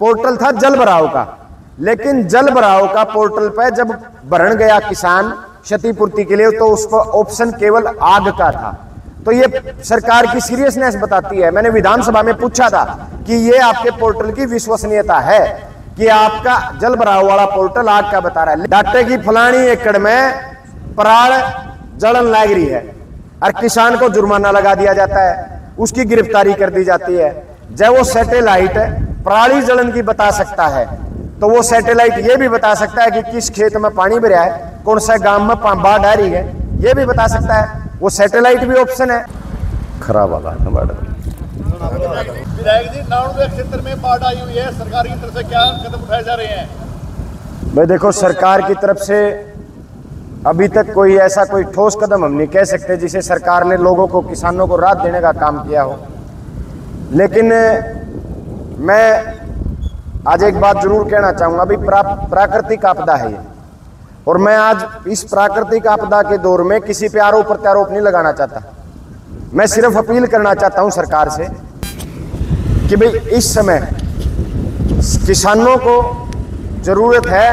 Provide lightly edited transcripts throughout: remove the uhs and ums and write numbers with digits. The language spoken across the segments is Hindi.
पोर्टल था जल भराव का, लेकिन जल भराव का पोर्टल पे जब भरण गया किसान क्षतिपूर्ति के लिए तो उस पर ऑप्शन केवल आग का था। तो ये सरकार की सीरियसनेस बताती है। मैंने विधानसभा में पूछा था कि ये आपके पोर्टल की विश्वसनीयता है कि आपका जल भराव वाला पोर्टल आग का बता रहा है। डाटे की फलानी एकड़ में पराल जलन लग रही है और किसान को जुर्माना लगा दिया जाता है, उसकी गिरफ्तारी कर दी जाती है। जब वो सैटेलाइट पराली जलन की बता सकता है तो वो सैटेलाइट ये भी बता सकता है कि किस खेत में पानी भरा है, कौन सा गांव में बाढ़ आ रही है, ये भी बता सकता है। वो सैटेलाइट भी ऑप्शन है। खराब वाला विधायक जी, नारायणगढ़ क्षेत्र में बाढ़ आई हुई है, सरकार की तरफ से क्या कदम उठाए जा रहे हैं? भाई देखो, सरकार की तरफ से अभी तक कोई ऐसा कोई ठोस कदम हम नहीं कह सकते जिसे सरकार ने लोगों को, किसानों को राहत देने का काम किया हो। लेकिन मैं आज एक बात जरूर कहना चाहूंगा, अभी प्राकृतिक आपदा है ये, और मैं आज इस प्राकृतिक आपदा के दौर में किसी पे आरोप प्रत्यारोप नहीं लगाना चाहता। मैं सिर्फ अपील करना चाहता हूं सरकार से कि भाई इस समय किसानों को जरूरत है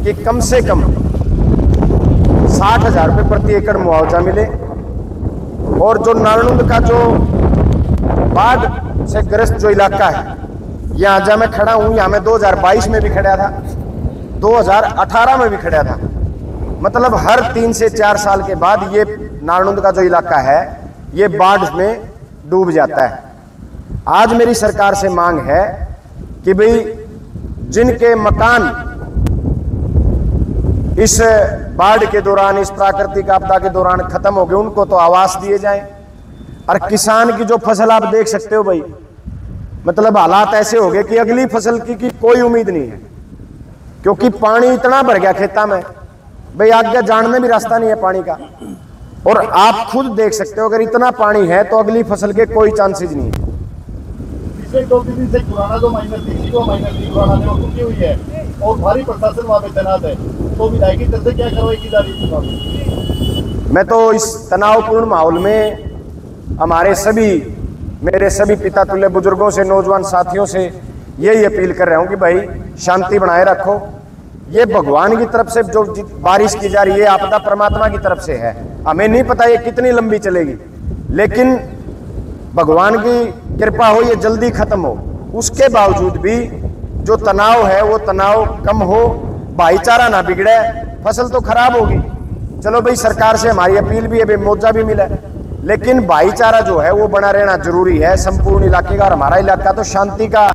कि कम से कम 60,000 रुपये प्रति एकड़ मुआवजा मिले, और जो नारायणगढ़ का जो बाढ़ से ग्रस्त जो इलाका है, यहाँ जहाँ मैं खड़ा हूँ, यहाँ मैं 2022 में भी खड़ा था, 2018 में भी खड़ा था। मतलब हर 3 से 4 साल के बाद ये नारायणगढ़ का जो इलाका है ये बाढ़ में डूब जाता है। आज मेरी सरकार से मांग है कि भाई जिनके मकान इस बाढ़ के दौरान, इस प्राकृतिक आपदा के दौरान खत्म हो गए, उनको तो आवास दिए जाएं। और किसान की जो फसल आप देख सकते हो भाई, मतलब हालात ऐसे हो गए कि अगली फसल की कोई उम्मीद नहीं है, क्योंकि पानी इतना भर गया खेता में, भाई आगे जाने भी रास्ता नहीं है पानी का। और आप खुद देख सकते हो, अगर इतना पानी है तो अगली फसल के कोई चांसेस नहीं है। पिछले 2-3 दिन से पुराना जो माइनर थी, पुराना जो टूटी हुई है और भारी प्रशासन वहां पे तैनात है, तो विधायक की तरफ से क्या कार्रवाई की जा रही है? मैं तो इस तनावपूर्ण माहौल में मेरे सभी पिता तुल्य बुजुर्गों से, नौजवान साथियों से यही अपील कर रहा हूं कि भाई शांति बनाए रखो। ये भगवान की तरफ से जो बारिश की जा रही है, आपदा परमात्मा की तरफ से है। हमें नहीं पता ये कितनी लंबी चलेगी, लेकिन भगवान की कृपा हो ये जल्दी खत्म हो। उसके बावजूद भी जो तनाव है वो तनाव कम हो, भाईचारा ना बिगड़े, फसल तो खराब होगी। चलो भाई, सरकार से हमारी अपील भी है, मुआवजा भी मिला, लेकिन भाईचारा जो है वो बना रहना जरूरी है संपूर्ण इलाके का। और हमारा इलाका तो शांति का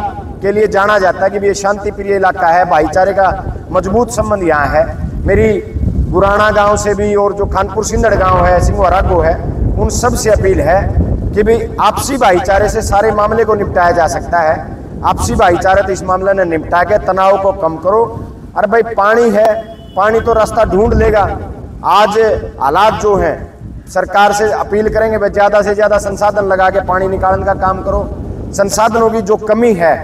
के लिए जाना जाता है कि ये शांति प्रिय इलाका है, भाईचारे का मजबूत संबंध यहाँ है। मेरी गुराना गांव से भी और जो खानपुर सिंधड़ गांव है, सिंगवारा को है, उन सब से अपील है कि भाई आपसी भाईचारे से सारे मामले को निपटाया जा सकता है। आपसी भाईचारे तो इस मामले ने निपटा के तनाव को कम करो। अरे भाई पानी है, पानी तो रास्ता ढूंढ लेगा। आज हालात जो हैं, सरकार से अपील करेंगे भाई ज़्यादा से ज़्यादा संसाधन लगा के पानी निकालने का काम करो। संसाधनों की जो कमी है,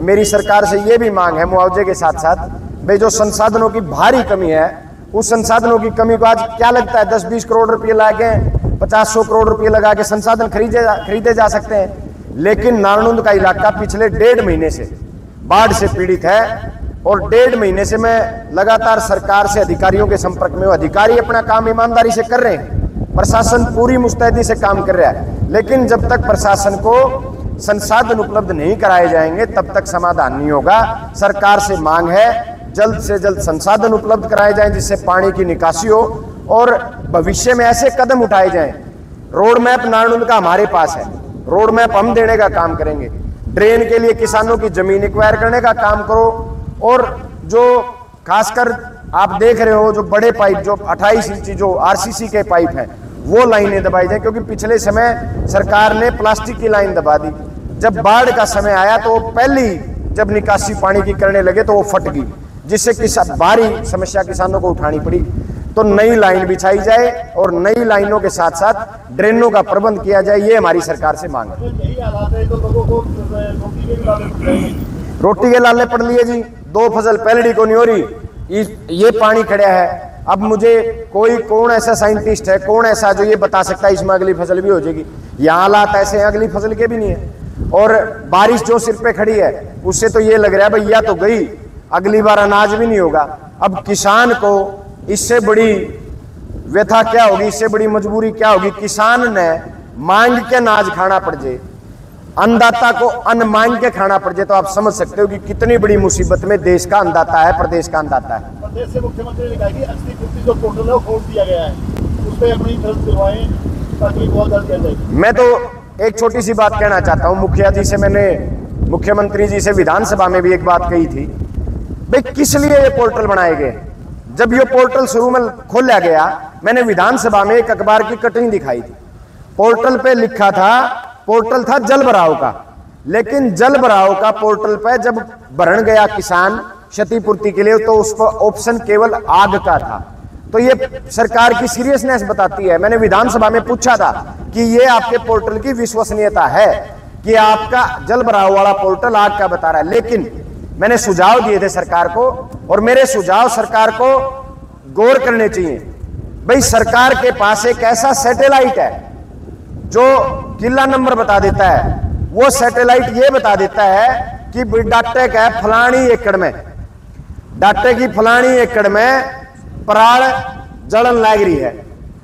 मेरी सरकार से ये भी मांग है मुआवजे के साथ साथ, भाई जो संसाधनों की भारी कमी है, उस संसाधनों की कमी को आज क्या लगता है 10-20 करोड़ रुपये ला के, 50-100 करोड़ रुपये लगा के संसाधन खरीदे जा सकते हैं। लेकिन नारायणगढ़ का इलाका पिछले 1.5 महीने से बाढ़ से पीड़ित है, और 1.5 महीने से मैं लगातार सरकार से अधिकारियों के संपर्क में हूँ। अधिकारी अपना काम ईमानदारी से कर रहे हैं, प्रशासन पूरी मुस्तैदी से काम कर रहा है, लेकिन जब तक प्रशासन को संसाधन उपलब्ध नहीं कराए जाएंगे तब तक समाधान नहीं होगा। सरकार से मांग है जल्द से जल्द संसाधन उपलब्ध कराए जाएं जिससे पानी की निकासी हो, और भविष्य में ऐसे कदम उठाए जाएं। रोड मैप नारायणगढ़ का हमारे पास है, रोड मैप हम देने का काम करेंगे। ड्रेन के लिए किसानों की जमीन एक्वायर करने का काम करो, और जो खासकर आप देख रहे हो जो बड़े पाइप, जो 28 इंची जो आरसीसी के पाइप हैं, वो लाइनें दबाई जाए, क्योंकि पिछले समय सरकार ने प्लास्टिक की लाइन दबा दी। जब बाढ़ का समय आया तो पहली जब निकासी पानी की करने लगे तो वो फट गई, जिससे भारी समस्या किसानों को उठानी पड़ी। तो नई लाइन बिछाई जाए और नई लाइनों के साथ साथ ड्रेनों का प्रबंध किया जाए, ये हमारी सरकार से मांग है। रोटी के लाले पड़ लिए जी, 2 फसल पहलड़ी को नहीं हो रही, ये पानी खड़ा है। अब मुझे कौन ऐसा साइंटिस्ट है, कौन ऐसा जो ये बता सकता है इसमें अगली फसल भी हो जाएगी? यहाँ हालात ऐसे हैं, अगली फसल के भी नहीं है। और बारिश जो सिर पे खड़ी है उससे तो ये लग रहा है भैया तो गई, अगली बार अनाज भी नहीं होगा। अब किसान को इससे बड़ी व्यथा क्या होगी, इससे बड़ी मजबूरी क्या होगी? किसान ने मांग के अनाज खाना पड़ जाए, अन्नदाता को अन्न मांग के खाना पड़ जाए, तो आप समझ सकते हो कि कितनी बड़ी मुसीबत में देश का अन्नदाता है, प्रदेश का अन्नदाता है। प्रदेश से मुख्यमंत्री ने कहा कि क्षतिपूर्ति जो पोर्टल है वो खोल दिया गया है, उस पर अपनी दर्ज करवाएं ताकि बहुत दर्ज किया जाए। मैं तो एक छोटी सी बात कहना चाहता हूं, मुखिया जी से मैंने, मुख्यमंत्री जी से विधानसभा में भी एक बात कही थी, भाई किस लिए ये पोर्टल बनाए गए? जब ये पोर्टल शुरू में खोला गया, मैंने विधानसभा में एक अखबार की कटिंग दिखाई थी, पोर्टल पे लिखा था, पोर्टल था जल भराव का, लेकिन जल भराव का पोर्टल पे जब भरण गया किसान क्षतिपूर्ति के लिए, तो उस पर ऑप्शन केवल आग का था। तो ये सरकार की सीरियसनेस बताती है। मैंने विधानसभा में पूछा था कि ये आपके पोर्टल की विश्वसनीयता है कि आपका जल भराव वाला पोर्टल आग का बता रहा है? लेकिन मैंने सुझाव दिए थे सरकार को, और मेरे सुझाव सरकार को गौर करने चाहिए। भाई सरकार के पास एक ऐसा सैटेलाइट है जो किला नंबर बता देता है, वो सैटेलाइट ये बता देता है कि डाटे का फलानी एकड़ में, डाटे की फलानी एकड़ में पराल जलन लग रही है,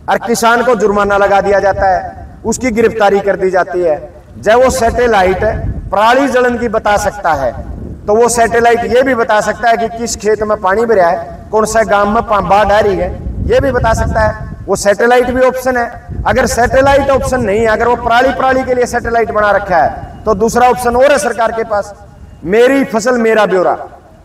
और किसान को जुर्माना लगा दिया जाता है, उसकी गिरफ्तारी कर दी जाती है। जब वो सैटेलाइट पराली जलन की बता सकता है, तो वो सैटेलाइट ये भी बता सकता है कि किस खेत में पानी भरा है, कौन सा गांव में बाढ़ आ रही है, ये भी बता सकता है। वो सैटेलाइट भी ऑप्शन है। अगर सैटेलाइट ऑप्शन नहीं है, अगर वो पराली के लिए सैटेलाइट बना रखा है, तो दूसरा ऑप्शन और है सरकार के पास, मेरी फसल मेरा ब्यौरा।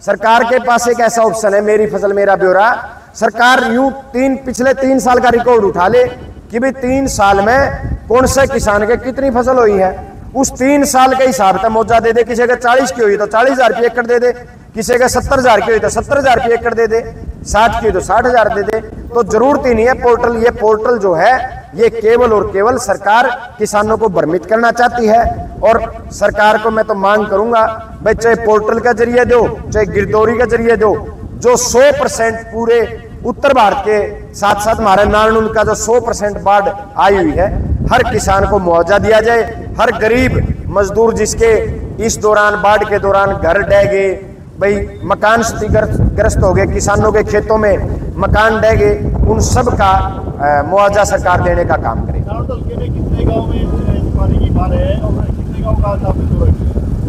सरकार के पास एक ऐसा ऑप्शन है, मेरी फसल मेरा ब्यौरा। सरकार यूं पिछले 3 साल का रिकॉर्ड उठा ले कि भाई 3 साल में कौन से किसान के कितनी फसल हुई है, उस 3 साल के हिसाब से मुआवजा दे दे। किसी का 40 की हुई तो 40,000 रुपये एकड़ दे दे, किसी का 70,000 की हुई तो 70,000 रुपये एकड़ दे दे, 60 की हुई तो 60,000 दे दे। तो जरूरत ही नहीं है पोर्टल, ये पोर्टल जो है ये केवल और केवल सरकार किसानों को भ्रमित करना चाहती है। और सरकार को मैं तो मांग करूंगा, भाई चाहे पोर्टल का जरिए दो, चाहे गिरदौरी का जरिए दो, जो 100% पूरे उत्तर भारत के साथ साथ हमारे नारायण का जो 100% बाढ़ आई हुई है, हर किसान को मुआवजा दिया जाए। हर गरीब मजदूर जिसके इस दौरान बाढ़ के दौरान घर ढह गए, भाई मकान क्षतिग्रस्त हो गए, किसानों के खेतों में मकान ढह गए, उन सब का मुआवजा सरकार देने का काम करे। कितने गांव में पानी की बाढ़ है और कितने गांव का?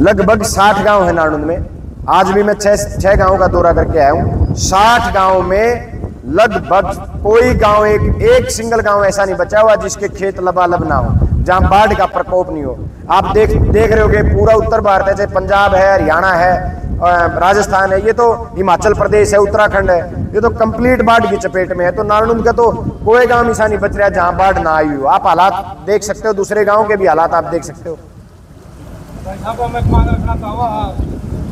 लगभग 60 गांव है नारायण में। आज भी मैं 6 गांव का दौरा करके आया हूँ। 60 गांव में लगभग कोई गांव एक सिंगल गांव ऐसा नहीं बचा हुआ जिसके खेत लबालब ना हो, जहां बाढ़ का प्रकोप नहीं हो। आप देख रहे होगे पूरा उत्तर भारत है, चाहे पंजाब है, हरियाणा है, राजस्थान है, ये तो हिमाचल प्रदेश है, उत्तराखंड है, ये तो कंप्लीट बाढ़ की चपेट में है। तो नारायण का तो कोई गांव ऐसा नहीं बच रहा है जहां बाढ़ ना आई हो। आप हालात देख सकते हो, दूसरे गांव के भी हालात आप देख सकते हो।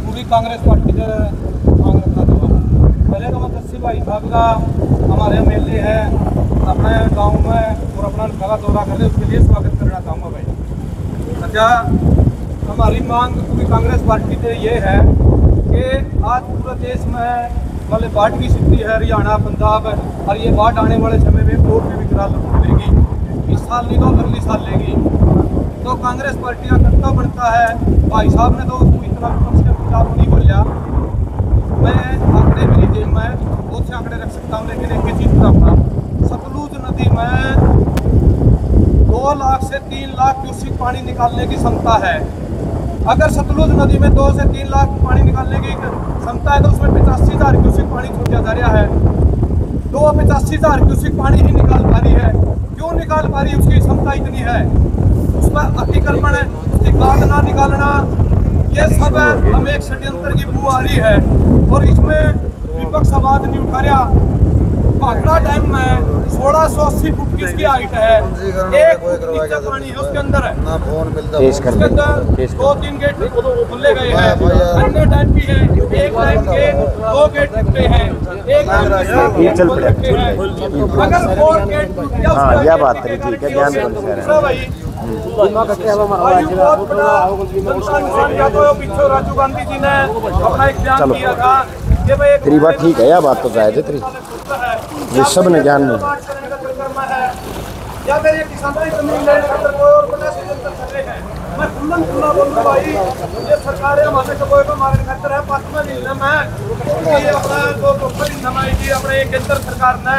पूरी कांग्रेस पार्टी से मांग रखना था। पहले तो मैं दस्सी भाई साहब का हमारे एमएलए है अपने गांव में और अपना लगा दौरा कर रहे, उसके लिए स्वागत करना चाहूँगा भाई। अच्छा, हमारी मांग पूरी कांग्रेस पार्टी से ये है कि आज पूरे देश में मतलब बाढ़ की स्थिति है, हरियाणा पंजाब है, और ये बाढ़ आने वाले समय में और भी विकराल रूप लेगी। इस साल नहीं तो अगले साल लेगी। तो कांग्रेस पार्टी का कर्तव्य बनता है, भाई साहब ने तो इतना कम से कम खिलाफ नहीं बोलिया। मैं आंकड़े मेरी जेब में बहुत से आंकड़े रख सकता हूँ, लेकिन एक चीज बताऊँगा, सतलुज नदी में 2 लाख से 3 लाख क्यूसेक पानी निकालने की क्षमता है। अगर सतलुज नदी में 2 से 3 लाख पानी निकालने की क्षमता है, तो उसमें 85,000 क्यूसेक पानी छोड़ा जा रहा है। तो 85,000 क्यूसेक पानी ही निकाल पा रही है। क्यों निकाल पा रही है? उसकी क्षमता इतनी है। उसमें अतिक्रमण है, उसकी गाद ना निकालना, ये सब है। हम एक षड्यंत्र की बू आ रही है और इसमें विपक्ष आवाज नहीं उठा रहा। भाखड़ा डैम में 1680 फुट की इसकी हाइट है, 1 फुट नीचे पानी है उसके अंदर है। उसके अंदर 2-3 गेट खुले गए हैं, अन्य डैम भी है, एक डैम के 2 गेट टूटे हैं, एक अगर 4 गेट टूट गया। हाँ, यह बात है, ठीक है, ध्यान रखना भाई। राजीव गांधी जी ने अपना एक बयान दिया था कि भाई तेरी बात ठीक है, यह बात तो जायज है तेरी, ये सब ने ज्ञान नहीं। या फिर ये किसानों की जमीन लेने का खुला बोलूं भाई, ये सरकार हमारे को मारे खातर है 5वां महीना में ये अपना जो प्रॉपर नमाई जी अपने केंद्र सरकार ने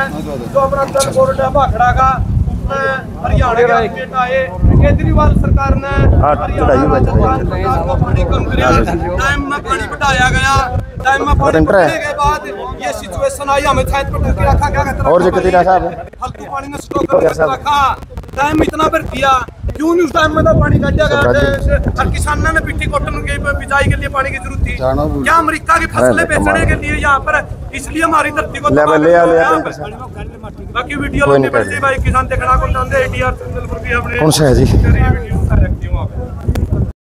जो अपना जल बोर्ड है भाखड़ा का उसमें हरियाणा का स्टेट आए केजरीवाल सरकार ने हरियाणा को पानी कम किया, टाइम में पानी बढ़ाया गया, टाइम में पानी बढ़ने के बाद ये सिचुएशन आई, हमें छात पर टूट रखा गया और जो कितना साहब हल्की पानी ने स्टॉक करके रखा, टाइम इतना भर दिया क्यों नहीं उस टाइम में तो पानी काटा गया हर किसानों ने पिट्ठी कॉटन के बिजाई के लिए पानी की जरूरत थी क्या अमेरिका की फसलें बेचने के लिए यहाँ पर, इसलिए हमारी धरती को बाकी वीडियो भाई किसान देखना को चाहते हैं ATR चैनल पर भी हमने कौन सा है जी वीडियो रखती हूँ